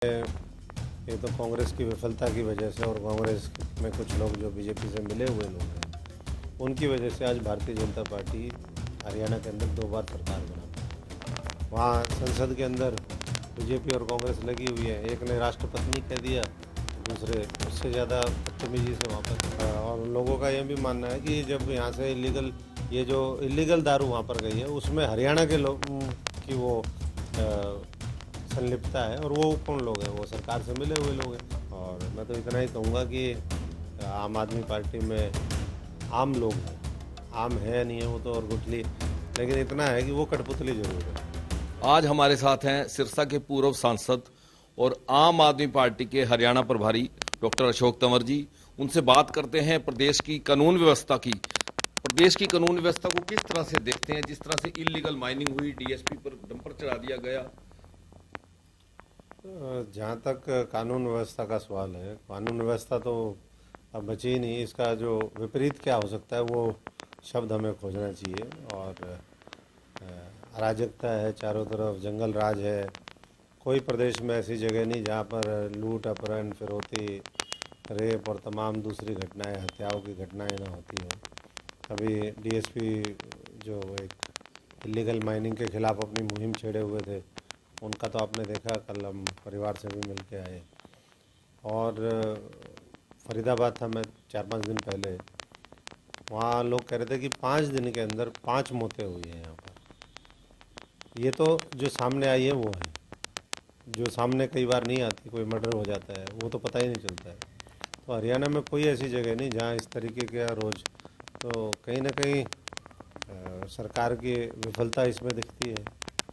ये तो कांग्रेस की विफलता की वजह से और कांग्रेस में कुछ लोग जो बीजेपी से मिले हुए लोग हैं उनकी वजह से आज भारतीय जनता पार्टी हरियाणा के अंदर 2 बार सरकार बना। वहाँ संसद के अंदर बीजेपी और कांग्रेस लगी हुई है। एक ने राष्ट्रपति कह दिया, दूसरे उससे ज़्यादा बदतमीजी से वहाँ पर। और लोगों का ये भी मानना है कि जब यहाँ से ये जो इलीगल दारू वहाँ पर गई है उसमें हरियाणा के लोग की वो संलिप्तता है। और वो कौन लोग हैं? वो सरकार से मिले हुए लोग हैं। और मैं तो इतना ही कहूँगा कि आम आदमी पार्टी में आम लोग हैं, आम है या नहीं है वो तो और गुठली, लेकिन इतना है कि वो कठपुतली जरूर है। आज हमारे साथ हैं सिरसा के पूर्व सांसद और आम आदमी पार्टी के हरियाणा प्रभारी डॉक्टर अशोक तंवर जी। उनसे बात करते हैं प्रदेश की कानून व्यवस्था की। प्रदेश की कानून व्यवस्था को किस तरह से देखते हैं? जिस तरह से इलीगल माइनिंग हुई, डीएसपी पर डंपर चढ़ा दिया गया। जहाँ तक कानून व्यवस्था का सवाल है, कानून व्यवस्था तो अब बची ही नहीं। इसका जो विपरीत क्या हो सकता है वो शब्द हमें खोजना चाहिए। और अराजकता है, चारों तरफ जंगल राज है। कोई प्रदेश में ऐसी जगह नहीं जहाँ पर लूट, अपहरण, फिरौती, रेप और तमाम दूसरी घटनाएं, हत्याओं की घटनाएं ना होती हो। अभी डीएसपी जो एक इलीगल माइनिंग के खिलाफ अपनी मुहिम छेड़े हुए थे, उनका तो आपने देखा, कल हम परिवार से भी मिल के आए। और फरीदाबाद था मैं 4-5 दिन पहले, वहाँ लोग कह रहे थे कि 5 दिन के अंदर 5 मौतें हुई हैं यहाँ पर। ये तो जो सामने आई है वो है, जो सामने कई बार नहीं आती। कोई मर्डर हो जाता है वो तो पता ही नहीं चलता है। तो हरियाणा में कोई ऐसी जगह नहीं जहाँ इस तरीके का रोज़, तो कहीं ना कहीं सरकार की विफलता इसमें दिखती है।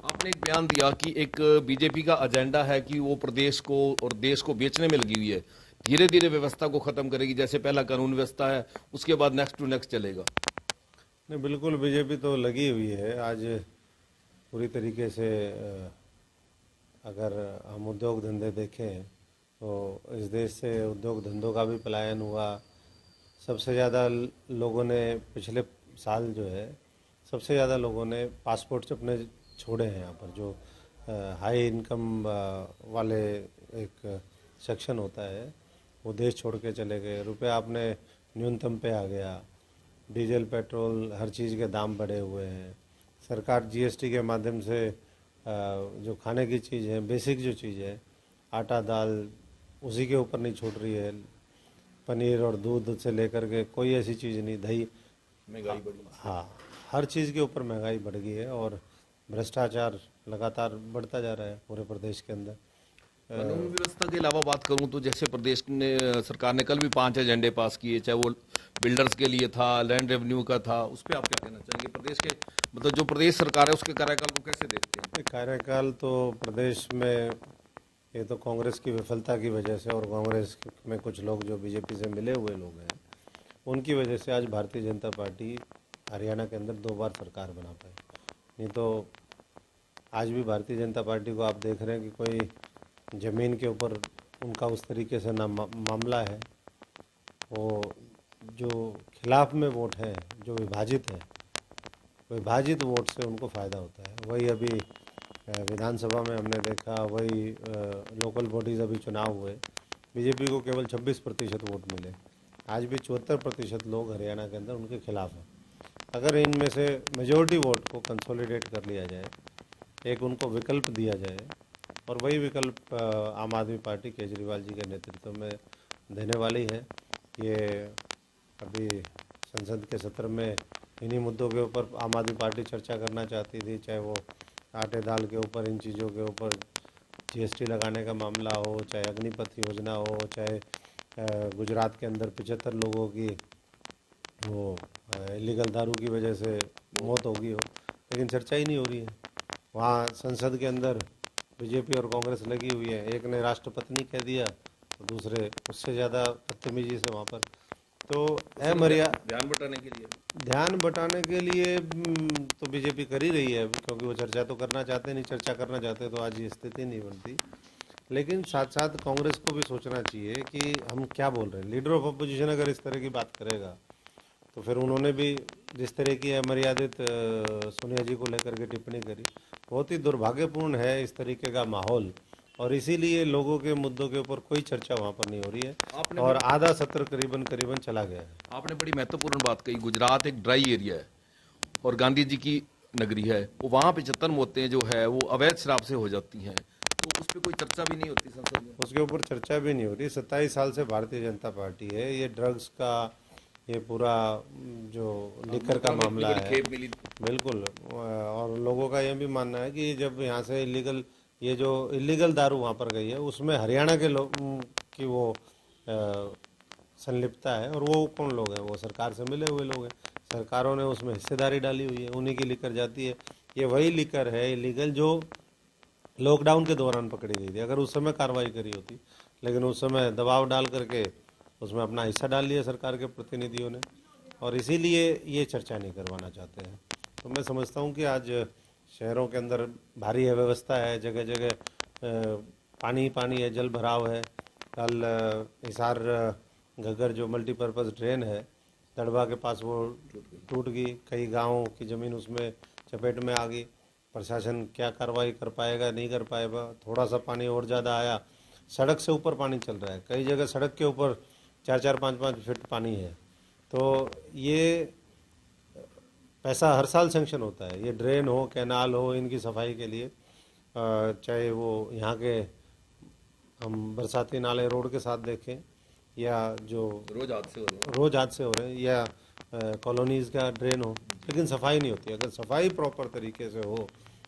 आपने एक बयान दिया कि एक बीजेपी का एजेंडा है कि वो प्रदेश को और देश को बेचने में लगी हुई है, धीरे धीरे व्यवस्था को खत्म करेगी। जैसे पहला कानून व्यवस्था है, उसके बाद नेक्स्ट टू नेक्स्ट चलेगा। नहीं, बिल्कुल बीजेपी तो लगी हुई है। आज पूरी तरीके से अगर हम उद्योग धंधे देखें तो इस देश से उद्योग धंधों का भी पलायन हुआ। सबसे ज़्यादा लोगों ने पिछले साल जो है, सबसे ज़्यादा लोगों ने पासपोर्ट अपने छोड़े हैं यहाँ पर। जो हाई इनकम वाले एक सेक्शन होता है वो देश छोड़ के चले गए। रुपया अपने न्यूनतम पे आ गया। डीजल, पेट्रोल, हर चीज़ के दाम बढ़े हुए हैं। सरकार जीएसटी के माध्यम से जो खाने की चीज़ है, बेसिक जो चीज़ है, आटा, दाल, उसी के ऊपर नहीं छोड़ रही है। पनीर और दूध से लेकर के कोई ऐसी चीज़ नहीं, दही, महंगाई बढ़ी। हाँ, हर चीज़ के ऊपर महंगाई बढ़ गई है। और भ्रष्टाचार लगातार बढ़ता जा रहा है पूरे प्रदेश के अंदर। कानून व्यवस्था के अलावा बात करूं तो जैसे प्रदेश ने सरकार ने कल भी 5 एजेंडे पास किए, चाहे वो बिल्डर्स के लिए था, लैंड रेवेन्यू का था। उस पर आप क्या कहना चाहेंगे? प्रदेश के मतलब जो प्रदेश सरकार है उसके कार्यकाल को कैसे देखते हैं? कार्यकाल तो प्रदेश में, ये तो कांग्रेस की विफलता की वजह से और कांग्रेस में कुछ लोग जो बीजेपी से मिले हुए लोग हैं उनकी वजह से आज भारतीय जनता पार्टी हरियाणा के अंदर 2 बार सरकार बना पाई। नहीं तो आज भी भारतीय जनता पार्टी को आप देख रहे हैं कि कोई ज़मीन के ऊपर उनका उस तरीके से ना मामला है। वो जो खिलाफ में वोट है, जो विभाजित है, विभाजित वोट से उनको फ़ायदा होता है। वही अभी विधानसभा में हमने देखा, वही लोकल बॉडीज़ अभी चुनाव हुए, बीजेपी को केवल 26% वोट मिले। आज भी 74% लोग हरियाणा के अंदर उनके खिलाफ हैं। अगर इनमें से मेजॉरिटी वोट को कंसोलिडेट कर लिया जाए, एक उनको विकल्प दिया जाए, और वही विकल्प आम आदमी पार्टी केजरीवाल जी के नेतृत्व में देने वाली है। ये अभी संसद के सत्र में इन्हीं मुद्दों के ऊपर आम आदमी पार्टी चर्चा करना चाहती थी, चाहे वो आटे दाल के ऊपर, इन चीज़ों के ऊपर जीएसटी लगाने का मामला हो, चाहे अग्निपथ योजना हो, चाहे गुजरात के अंदर 75 लोगों की वो इलीगल दारू की वजह से मौत हो गई हो, लेकिन चर्चा ही नहीं हो रही है। वहाँ संसद के अंदर बीजेपी और कांग्रेस लगी हुई है। एक ने राष्ट्रपति कह दिया, तो दूसरे उससे ज़्यादा बदतमीजी से वहाँ पर। तो ध्यान बटाने के लिए तो बीजेपी कर ही रही है, क्योंकि वो चर्चा तो करना चाहते नहीं। चर्चा करना चाहते तो आज ये स्थिति नहीं बनती। लेकिन साथ साथ कांग्रेस को भी सोचना चाहिए कि हम क्या बोल रहे हैं। लीडर ऑफ अपोजिशन अगर इस तरह की बात करेगा तो फिर उन्होंने भी जिस तरह की अमर्यादित सोनिया जी को लेकर के टिप्पणी करी, बहुत ही दुर्भाग्यपूर्ण है इस तरीके का माहौल और इसीलिए लोगों के मुद्दों के ऊपर कोई चर्चा वहाँ पर नहीं हो रही है आपने और आधा सत्र करीबन करीबन चला गया है। आपने बड़ी महत्वपूर्ण बात कही। गुजरात एक ड्राई एरिया है और गांधी जी की नगरी है, वो वहाँ पे जतन मौतें जो है वो अवैध शराब से हो जाती हैं, तो उस पर कोई चर्चा भी नहीं होती संसद में। उसके ऊपर चर्चा भी नहीं हो रही। 27 साल से भारतीय जनता पार्टी है। ये ड्रग्स का ये पूरा जो लिकर का मामला है, खेप मिली। बिल्कुल। और लोगों का ये भी मानना है कि जब यहाँ से इलीगल ये जो इलीगल दारू वहाँ पर गई है उसमें हरियाणा के लोग की वो संलिप्तता है। और वो कौन लोग हैं? वो सरकार से मिले हुए लोग हैं। सरकारों ने उसमें हिस्सेदारी डाली हुई है, उन्हीं की लिकर जाती है। ये वही लिकर है इलीगल जो लॉकडाउन के दौरान पकड़ी गई थी। अगर उस समय कार्रवाई करी होती, लेकिन उस समय दबाव डाल करके उसमें अपना हिस्सा डाल लिया सरकार के प्रतिनिधियों ने, और इसीलिए ये चर्चा नहीं करवाना चाहते हैं। तो मैं समझता हूँ कि आज शहरों के अंदर भारी अव्यवस्था है, जगह जगह पानी पानी है, जल भराव है। कल हिसार घग्गर जो मल्टीपर्पज़ ड्रेन है दड़बा के पास वो टूट गई, कई गाँवों की ज़मीन उसमें चपेट में आ गई। प्रशासन क्या कार्रवाई कर पाएगा, नहीं कर पाएगा। थोड़ा सा पानी और ज़्यादा आया, सड़क से ऊपर पानी चल रहा है, कई जगह सड़क के ऊपर 4-4, 5-5 फीट पानी है। तो ये पैसा हर साल सेंक्शन होता है। ये ड्रेन हो, कैनाल हो, इनकी सफाई के लिए, चाहे वो यहाँ के हम बरसाती नाले रोड के साथ देखें या जो रोज हादसे हो रहे हैं, या कॉलोनीज़ का ड्रेन हो, लेकिन सफाई नहीं होती। अगर सफाई प्रॉपर तरीके से हो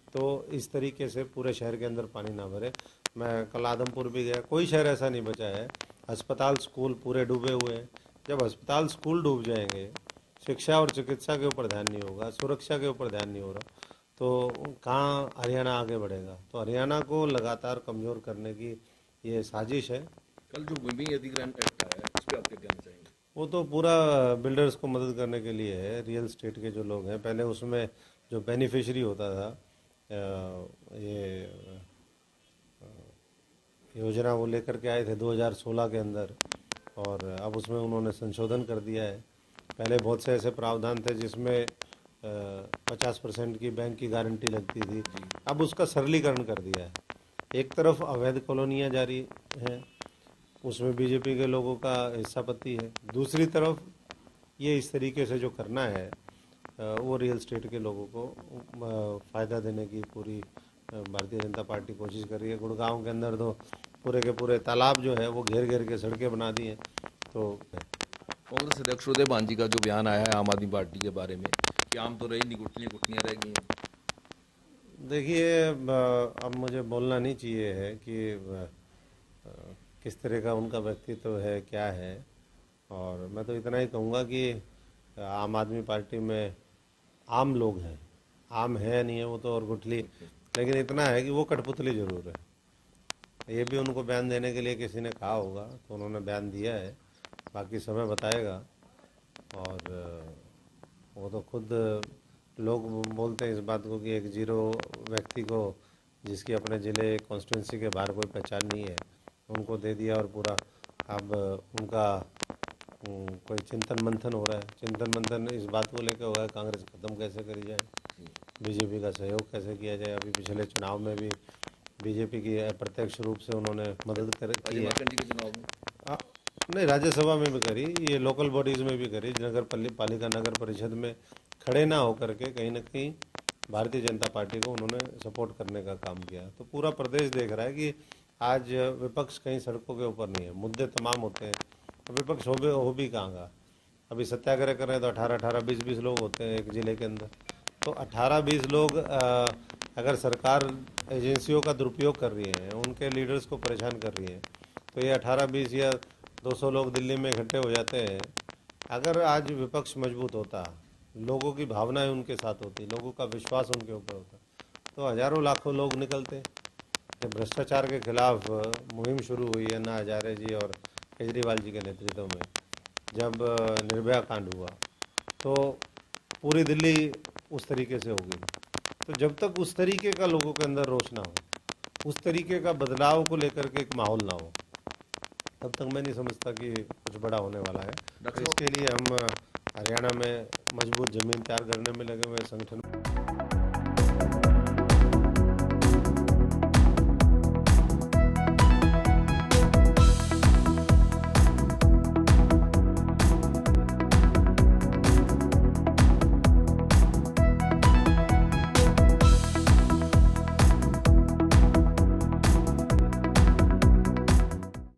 तो इस तरीके से पूरे शहर के अंदर पानी ना भरे। मैं कल आदमपुर भी गया, कोई शहर ऐसा नहीं बचा है। अस्पताल स्कूल पूरे डूबे हुए हैं। जब अस्पताल स्कूल डूब जाएंगे, शिक्षा और चिकित्सा के ऊपर ध्यान नहीं होगा, सुरक्षा के ऊपर ध्यान नहीं हो रहा, तो कहाँ हरियाणा आगे बढ़ेगा? तो हरियाणा को लगातार कमज़ोर करने की ये साजिश है। कल जो भूमि अधिग्रहण एक्ट आया है, उस पर आप क्या कहना चाहेंगे? वो तो पूरा बिल्डर्स को मदद करने के लिए है। रियल स्टेट के जो लोग हैं, पहले उसमें जो बेनिफिशरी होता था, ये योजना वो लेकर के आए थे 2016 के अंदर, और अब उसमें उन्होंने संशोधन कर दिया है। पहले बहुत से ऐसे प्रावधान थे जिसमें 50% की बैंक की गारंटी लगती थी, अब उसका सरलीकरण कर दिया है। एक तरफ अवैध कॉलोनियाँ जारी हैं, उसमें बीजेपी के लोगों का हिस्सापत्ति है, दूसरी तरफ ये इस तरीके से जो करना है वो रियल स्टेट के लोगों को फ़ायदा देने की पूरी भारतीय जनता पार्टी कोशिश कर रही है। गुड़गांव के अंदर तो पूरे के पूरे तालाब जो है वो घेर घेर के सड़कें बना दी हैं। तो कांग्रेस अध्यक्ष उदय भान जी का जो बयान आया है आम आदमी पार्टी के बारे में कि आम तो रही नहीं, गुटनियाँ रह गई हैं। देखिए, अब मुझे बोलना नहीं चाहिए है कि किस तरह का उनका व्यक्तित्व है, क्या है। और मैं तो इतना ही कहूँगा कि आम आदमी पार्टी में आम लोग हैं, आम है नहीं है वो तो और गुठली, लेकिन इतना है कि वो कठपुतली जरूर है। ये भी उनको बयान देने के लिए किसी ने कहा होगा तो उन्होंने बयान दिया है, बाकी समय बताएगा। और वो तो खुद लोग बोलते हैं इस बात को कि एक जीरो व्यक्ति को जिसकी अपने ज़िले कॉन्स्टिट्यूंसी के बाहर कोई पहचान नहीं है उनको दे दिया, और पूरा अब उनका कोई चिंतन मंथन हो रहा है। चिंतन मंथन इस बात को लेकर होगा कांग्रेस खत्म कैसे करी जाए, बीजेपी का सहयोग कैसे किया जाए। अभी पिछले चुनाव में भी बीजेपी की अप्रत्यक्ष रूप से उन्होंने मदद की है। नहीं, राज्यसभा में भी करी, ये लोकल बॉडीज़ में भी करी, नगर पालिका नगर परिषद में खड़े ना होकर के कहीं ना कहीं भारतीय जनता पार्टी को उन्होंने सपोर्ट करने का काम किया। तो पूरा प्रदेश देख रहा है कि आज विपक्ष कहीं सड़कों के ऊपर नहीं है, मुद्दे तमाम होते हैं, तो विपक्ष हो भी कहाँ का। अभी सत्याग्रह कर रहे हैं तो 18-18, 20-20 लोग होते हैं एक ज़िले के अंदर। तो 18-20 लोग अगर सरकार एजेंसियों का दुरुपयोग कर रही है, उनके लीडर्स को परेशान कर रही है, तो ये 18-20 या 200 लोग दिल्ली में इकट्ठे हो जाते हैं। अगर आज विपक्ष मजबूत होता, लोगों की भावनाएं उनके साथ होती, लोगों का विश्वास उनके ऊपर होता, तो हजारों लाखों लोग निकलते। जब भ्रष्टाचार के खिलाफ मुहिम शुरू हुई है ना हजारे जी और केजरीवाल जी के नेतृत्व में, जब निर्भया कांड हुआ तो पूरी दिल्ली उस तरीके से होगी। तो जब तक उस तरीके का लोगों के अंदर रोष ना हो, उस तरीके का बदलाव को लेकर के एक माहौल ना हो, तब तक मैं नहीं समझता कि कुछ बड़ा होने वाला है। तो इसके लिए हम हरियाणा में मजबूत जमीन तैयार करने में लगे हुए संगठन